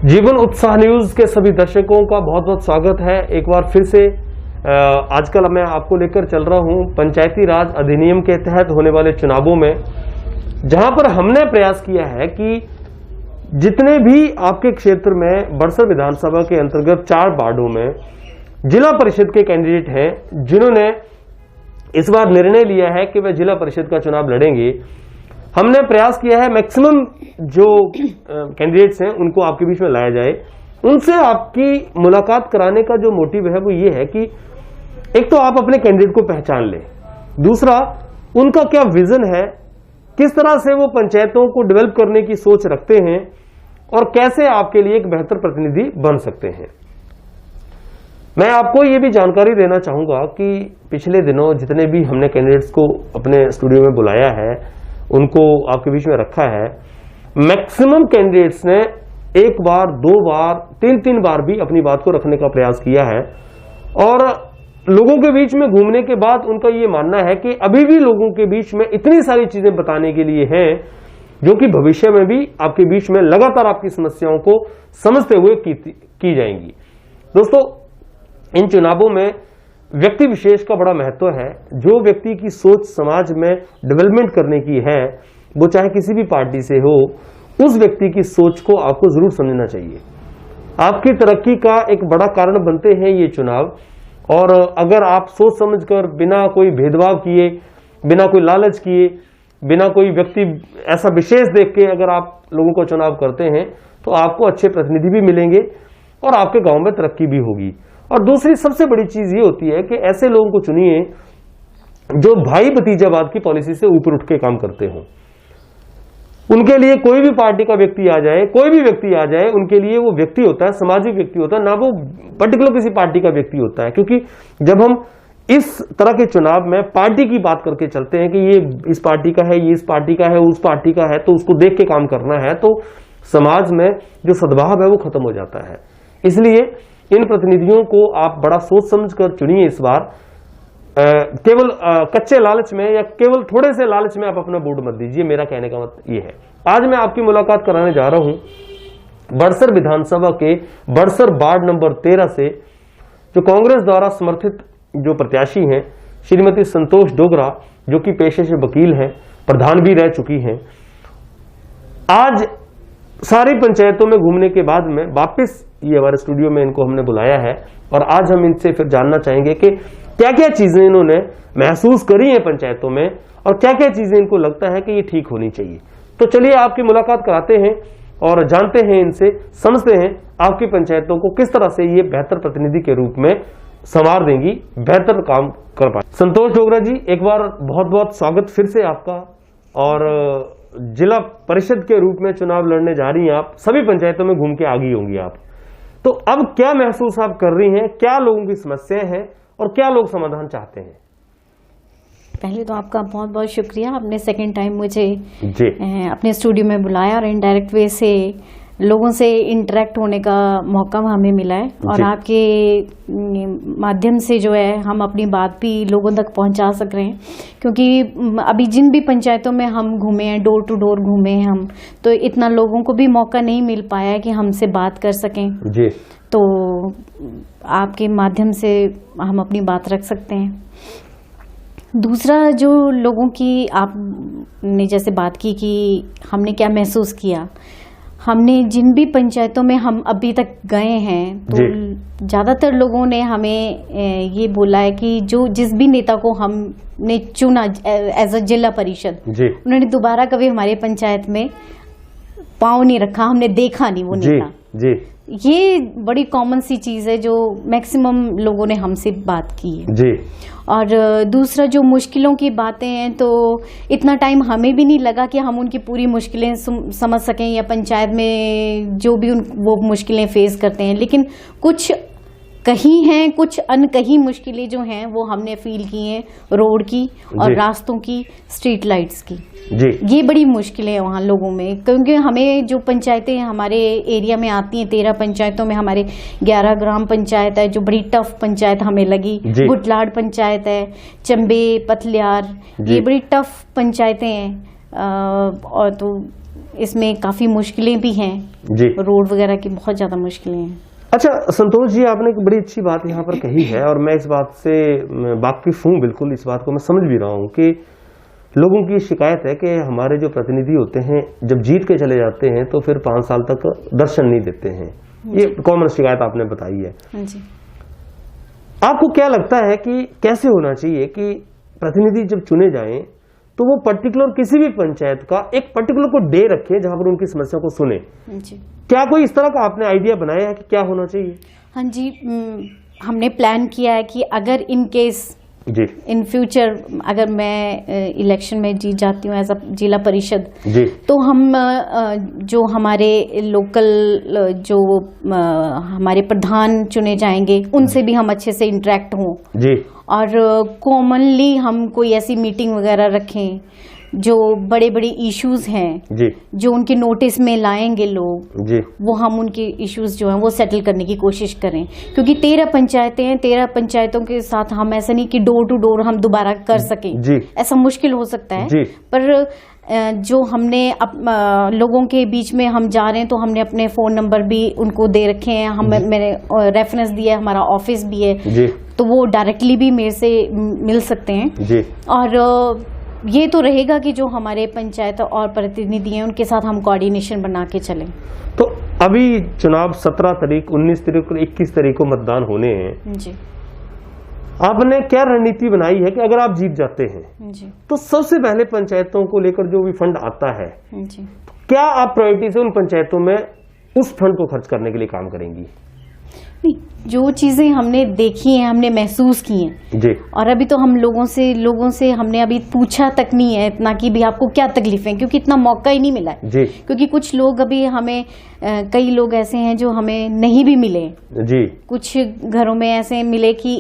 जीवन उत्साह न्यूज के सभी दर्शकों का बहुत बहुत स्वागत है। एक बार फिर से आजकल मैं आपको लेकर चल रहा हूं पंचायती राज अधिनियम के तहत होने वाले चुनावों में, जहां पर हमने प्रयास किया है कि जितने भी आपके क्षेत्र में बड़सर विधानसभा के अंतर्गत 4 वार्डों में जिला परिषद के कैंडिडेट हैं जिन्होंने इस बार निर्णय लिया है कि वे जिला परिषद का चुनाव लड़ेंगे, हमने प्रयास किया है मैक्सिमम जो कैंडिडेट्स हैं उनको आपके बीच में लाया जाए, उनसे आपकी मुलाकात कराने का जो मोटिव है वो ये है कि एक तो आप अपने कैंडिडेट को पहचान लें, दूसरा उनका क्या विजन है, किस तरह से वो पंचायतों को डेवलप करने की सोच रखते हैं और कैसे आपके लिए एक बेहतर प्रतिनिधि बन सकते हैं। मैं आपको ये भी जानकारी देना चाहूंगा कि पिछले दिनों जितने भी हमने कैंडिडेट्स को अपने स्टूडियो में बुलाया है, उनको आपके बीच में रखा है, मैक्सिमम कैंडिडेट्स ने 1 बार 2 बार 3 बार भी अपनी बात को रखने का प्रयास किया है और लोगों के बीच में घूमने के बाद उनका ये मानना है कि अभी भी लोगों के बीच में इतनी सारी चीजें बताने के लिए हैं जो कि भविष्य में भी आपके बीच में लगातार आपकी समस्याओं को समझते हुए की जाएंगी। दोस्तों, इन चुनावों में व्यक्ति विशेष का बड़ा महत्व है। जो व्यक्ति की सोच समाज में डेवलपमेंट करने की है, वो चाहे किसी भी पार्टी से हो, उस व्यक्ति की सोच को आपको जरूर समझना चाहिए। आपकी तरक्की का एक बड़ा कारण बनते हैं ये चुनाव, और अगर आप सोच समझकर बिना कोई भेदभाव किए, बिना कोई लालच किए, बिना कोई व्यक्ति ऐसा विशेष देख के अगर आप लोगों को चुनाव करते हैं तो आपको अच्छे प्रतिनिधि भी मिलेंगे और आपके गांव में तरक्की भी होगी। और दूसरी सबसे बड़ी चीज ये होती है कि ऐसे लोगों को चुनिए जो भाई भतीजावाद की पॉलिसी से ऊपर उठ के काम करते हों। उनके लिए कोई भी पार्टी का व्यक्ति आ जाए, कोई भी व्यक्ति आ जाए, उनके लिए वो व्यक्ति होता है, सामाजिक व्यक्ति होता है, ना वो पर्टिकुलर किसी पार्टी का व्यक्ति होता है। क्योंकि जब हम इस तरह के चुनाव में पार्टी की बात करके चलते हैं कि ये इस पार्टी का है, ये इस पार्टी का है, उस पार्टी का है, तो उसको देख के काम करना है, तो समाज में जो सद्भाव है वो खत्म हो जाता है। इसलिए इन प्रतिनिधियों को आप बड़ा सोच समझकर चुनिए इस बार। केवल कच्चे लालच में या केवल थोड़े से लालच में आप अपना वोट मत दीजिए, मेरा कहने का मतलब ये है। आज मैं आपकी मुलाकात कराने जा रहा हूं बड़सर विधानसभा के बड़सर वार्ड नंबर 13 से, जो कांग्रेस द्वारा समर्थित जो प्रत्याशी हैं श्रीमती संतोष डोगरा, जो कि पेशे से वकील हैं, प्रधान भी रह चुकी हैं। आज सारी पंचायतों में घूमने के बाद में वापस ये हमारे स्टूडियो में इनको हमने बुलाया है और आज हम इनसे फिर जानना चाहेंगे कि क्या क्या चीजें इन्होंने महसूस करी हैं पंचायतों में और क्या क्या चीजें इनको लगता है कि ये ठीक होनी चाहिए। तो चलिए आपकी मुलाकात कराते हैं और जानते हैं इनसे, समझते हैं आपकी पंचायतों को किस तरह से ये बेहतर प्रतिनिधि के रूप में संवार देंगी, बेहतर काम कर पाए। संतोष डोगरा जी, एक बार बहुत बहुत स्वागत फिर से आपका। और जिला परिषद के रूप में चुनाव लड़ने जा रही हैं आप, सभी पंचायतों में घूम के आ गई होंगी आप, तो अब क्या महसूस आप कर रही हैं, क्या लोगों की समस्याएं हैं और क्या लोग समाधान चाहते हैं? पहले तो आपका बहुत बहुत शुक्रिया, आपने सेकंड टाइम मुझे जी अपने स्टूडियो में बुलाया और इनडायरेक्ट वे से लोगों से इंटरेक्ट होने का मौका हमें मिला है और आपके माध्यम से जो है हम अपनी बात भी लोगों तक पहुंचा सक रहे हैं। क्योंकि अभी जिन भी पंचायतों में हम घूमे हैं, डोर टू डोर घूमे हैं हम, तो इतना लोगों को भी मौका नहीं मिल पाया है कि हमसे बात कर सकें जी। तो आपके माध्यम से हम अपनी बात रख सकते हैं। दूसरा, जो लोगों की आपने जैसे बात की कि हमने क्या महसूस किया, हमने जिन भी पंचायतों में हम अभी तक गए हैं तो ज़्यादातर लोगों ने हमें ये बोला है कि जो जिस भी नेता को हमने चुना एज अ जिला परिषद, उन्होंने दोबारा कभी हमारे पंचायत में पाँव नहीं रखा, हमने देखा नहीं वो नेता जी। ये बड़ी कॉमन सी चीज़ है जो मैक्सिमम लोगों ने हमसे बात की है जी। और दूसरा, जो मुश्किलों की बातें हैं, तो इतना टाइम हमें भी नहीं लगा कि हम उनकी पूरी मुश्किलें समझ सकें या पंचायत में जो भी वो मुश्किलें फेस करते हैं, लेकिन कुछ कहीं हैं, कुछ अनकही मुश्किलें जो हैं वो हमने फील की हैं, रोड की और रास्तों की, स्ट्रीट लाइट्स की जी। ये बड़ी मुश्किलें हैं वहाँ लोगों में। क्योंकि हमें जो पंचायतें हमारे एरिया में आती हैं, 13 पंचायतों में हमारे 11 ग्राम पंचायत है जो बड़ी टफ पंचायत हमें लगी, गुटलाड़ पंचायत है, चंबे, पथलियार, ये बड़ी टफ पंचायतें हैं। और तो इसमें काफ़ी मुश्किलें भी हैं जी। रोड वगैरह की बहुत ज़्यादा मुश्किलें हैं। अच्छा संतोष जी, आपने एक बड़ी अच्छी बात यहाँ पर कही है और मैं इस बात से वाकिफ हूँ, बिल्कुल इस बात को मैं समझ भी रहा हूँ कि लोगों की शिकायत है कि हमारे जो प्रतिनिधि होते हैं जब जीत के चले जाते हैं तो फिर 5 साल तक दर्शन नहीं देते हैं। ये कॉमन शिकायत आपने बताई है जी। आपको क्या लगता है कि कैसे होना चाहिए कि प्रतिनिधि जब चुने जाएं तो वो पर्टिकुलर किसी भी पंचायत का एक पर्टिकुलर को डे रखें जहां पर उनकी समस्या को सुने? जी। क्या कोई इस तरह का आपने आइडिया बनाया है कि क्या होना चाहिए? हाँ जी, हमने प्लान किया है कि अगर in case ji in future अगर मैं इलेक्शन में जीत जाती हूँ एज अ जिला परिषद जी, तो हम जो हमारे लोकल जो हमारे प्रधान चुने जाएंगे उनसे भी हम अच्छे से इंटरेक्ट हों जी और कॉमनली हम कोई ऐसी मीटिंग वगैरह रखें जो बड़े बड़े इश्यूज हैं जी जो उनके नोटिस में लाएंगे लोग जी, वो हम उनके इश्यूज जो हैं वो सेटल करने की कोशिश करें, क्योंकि 13 पंचायतें हैं, 13 पंचायतों के साथ हम ऐसा नहीं कि डोर टू डोर हम दोबारा कर सकें जी, ऐसा मुश्किल हो सकता है जी। पर जो हमने लोगों के बीच में हम जा रहे हैं तो हमने अपने फ़ोन नंबर भी उनको दे रखे हैं, मैंने रेफरेंस दिया है, हमारा ऑफिस भी है जी तो वो डायरेक्टली भी मेरे से मिल सकते हैं जी। और ये तो रहेगा कि जो हमारे पंचायत और प्रतिनिधि हैं उनके साथ हम कोऑर्डिनेशन बना के चलें। तो अभी चुनाव 17 तारीख, 19 तारीख और 21 तारीख को मतदान होने हैं जी। आपने क्या रणनीति बनाई है कि अगर आप जीत जाते हैं जी। तो सबसे पहले पंचायतों को लेकर जो भी फंड आता है जी। क्या आप प्रायोरिटी से उन पंचायतों में उस फंड को खर्च करने के लिए काम करेंगी? नहीं, जो चीज़ें हमने देखी हैं, हमने महसूस की हैं जी और अभी तो हम लोगों से हमने अभी पूछा तक नहीं है इतना कि भी आपको क्या तकलीफ है, क्योंकि इतना मौका ही नहीं मिला है। जी, क्योंकि कुछ लोग अभी हमें कई लोग ऐसे हैं जो हमें नहीं भी मिले जी, कुछ घरों में ऐसे मिले कि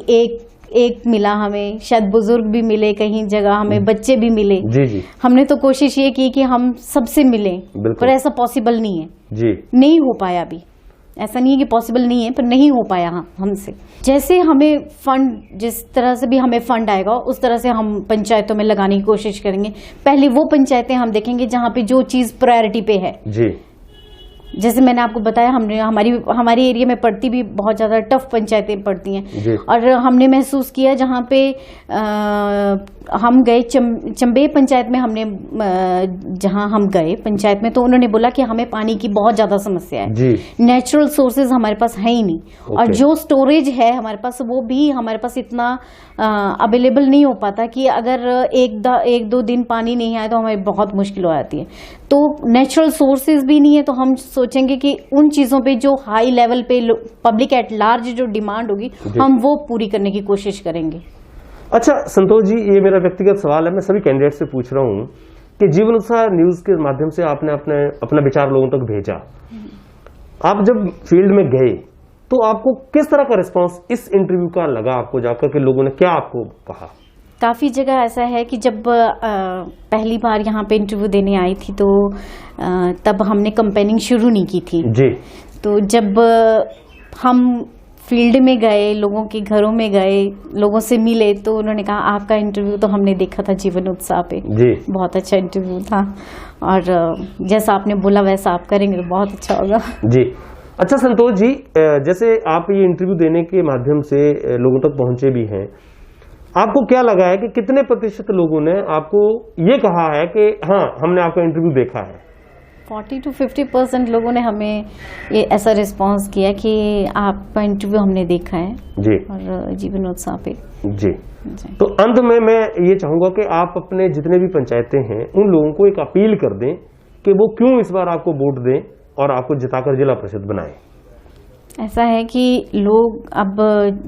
एक मिला हमें, शायद बुजुर्ग भी मिले, कहीं जगह हमें बच्चे भी मिले। जी जी, हमने तो कोशिश ये की कि हम सबसे मिलें, बिल्कुल। पर ऐसा पॉसिबल नहीं है, जी नहीं हो पाया अभी। ऐसा नहीं है कि पॉसिबल नहीं है, पर नहीं हो पाया हमसे। जैसे हमें फंड, जिस तरह से भी हमें फंड आएगा उस तरह से हम पंचायतों में लगाने की कोशिश करेंगे। पहले वो पंचायतें हम देखेंगे जहाँ पे जो चीज़ प्रायोरिटी पे है। जी, जैसे मैंने आपको बताया, हमने हमारी एरिया में पड़ती भी बहुत ज़्यादा टफ पंचायतें पड़ती जी। हैं और हमने महसूस किया जहाँ पे हम गए चंबे पंचायत में, हमने जहाँ हम गए पंचायत में तो उन्होंने बोला कि हमें पानी की बहुत ज़्यादा समस्या है जी। नेचुरल सोर्सेज हमारे पास है ही नहीं और जो स्टोरेज है हमारे पास वो भी हमारे पास इतना अवेलेबल नहीं हो पाता कि अगर एक दो दिन पानी नहीं आए तो हमें बहुत मुश्किल हो जाती है। तो नेचुरल सोर्सेज भी नहीं है तो हम सोचेंगे कि उन चीज़ों पे जो हाई लेवल पे पब्लिक एट लार्ज जो डिमांड होगी हम वो पूरी करने की कोशिश करेंगे। अच्छा संतोष जी, ये मेरा व्यक्तिगत सवाल है, मैं सभी कैंडिडेट से पूछ रहा हूँ कि जीवन उत्साह न्यूज के माध्यम से आपने अपना विचार लोगों तक भेजा, आप जब फील्ड में गए तो आपको किस तरह का रिस्पांस इस इंटरव्यू का लगा आपको जाकर के लोगों ने क्या आपको कहा? काफ़ी जगह ऐसा है कि जब पहली बार यहाँ पे इंटरव्यू देने आई थी तो तब हमने कंपेनिंग शुरू नहीं की थी जी। तो जब हम फील्ड में गए, लोगों के घरों में गए, लोगों से मिले तो उन्होंने कहा आपका इंटरव्यू तो हमने देखा था जीवन उत्साह पे जी, बहुत अच्छा इंटरव्यू था और जैसा आपने बोला वैसा आप करेंगे तो बहुत अच्छा होगा जी। अच्छा संतोष जी, जैसे आप ये इंटरव्यू देने के माध्यम से लोगों तक पहुंचे भी हैं, आपको क्या लगा है कि कितने प्रतिशत लोगों ने आपको ये कहा है कि हाँ हमने आपका इंटरव्यू देखा है? 40 to 50% लोगों ने हमें ये ऐसा रिस्पांस किया कि आपका इंटरव्यू हमने देखा है जी और जीवन उत्साह पे जी। तो अंत में मैं ये चाहूंगा कि आप अपने जितने भी पंचायतें हैं उन लोगों को एक अपील कर दें कि वो क्यों इस बार आपको वोट दें और आपको जिताकर जिला परिषद बनाएं। ऐसा है कि लोग अब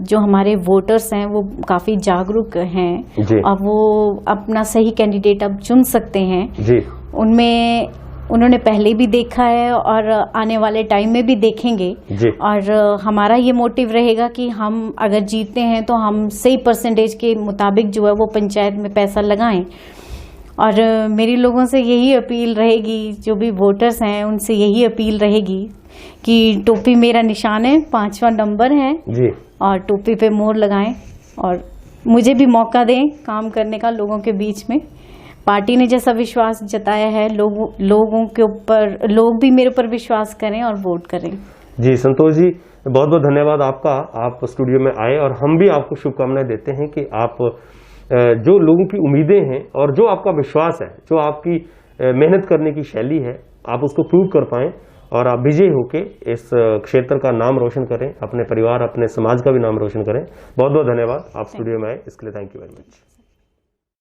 जो हमारे वोटर्स हैं वो काफ़ी जागरूक हैं जी। और वो अपना सही कैंडिडेट अब चुन सकते हैं जी। उनमें उन्होंने पहले भी देखा है और आने वाले टाइम में भी देखेंगे जी। और हमारा ये मोटिव रहेगा कि हम अगर जीतते हैं तो हम सही परसेंटेज के मुताबिक जो है वो पंचायत में पैसा लगाएं। और मेरी लोगों से यही अपील रहेगी, जो भी वोटर्स हैं उनसे यही अपील रहेगी कि टोपी मेरा निशान है, 5वां नंबर है जी। और टोपी पे मोहर लगाएं और मुझे भी मौका दें काम करने का लोगों के बीच में पार्टी ने जैसा विश्वास जताया है, लोगों के ऊपर, लोग भी मेरे ऊपर विश्वास करें और वोट करें। जी संतोष जी, बहुत बहुत धन्यवाद आपका, आप स्टूडियो में आए, और हम भी आपको शुभकामनाएं देते हैं कि आप जो लोगों की उम्मीदें हैं और जो आपका विश्वास है, जो आपकी मेहनत करने की शैली है, आप उसको प्रूव कर पाएं और आप विजयी होके इस क्षेत्र का नाम रोशन करें, अपने परिवार, अपने समाज का भी नाम रोशन करें। बहुत बहुत धन्यवाद, आप स्टूडियो में आए इसके लिए। Thank you very much.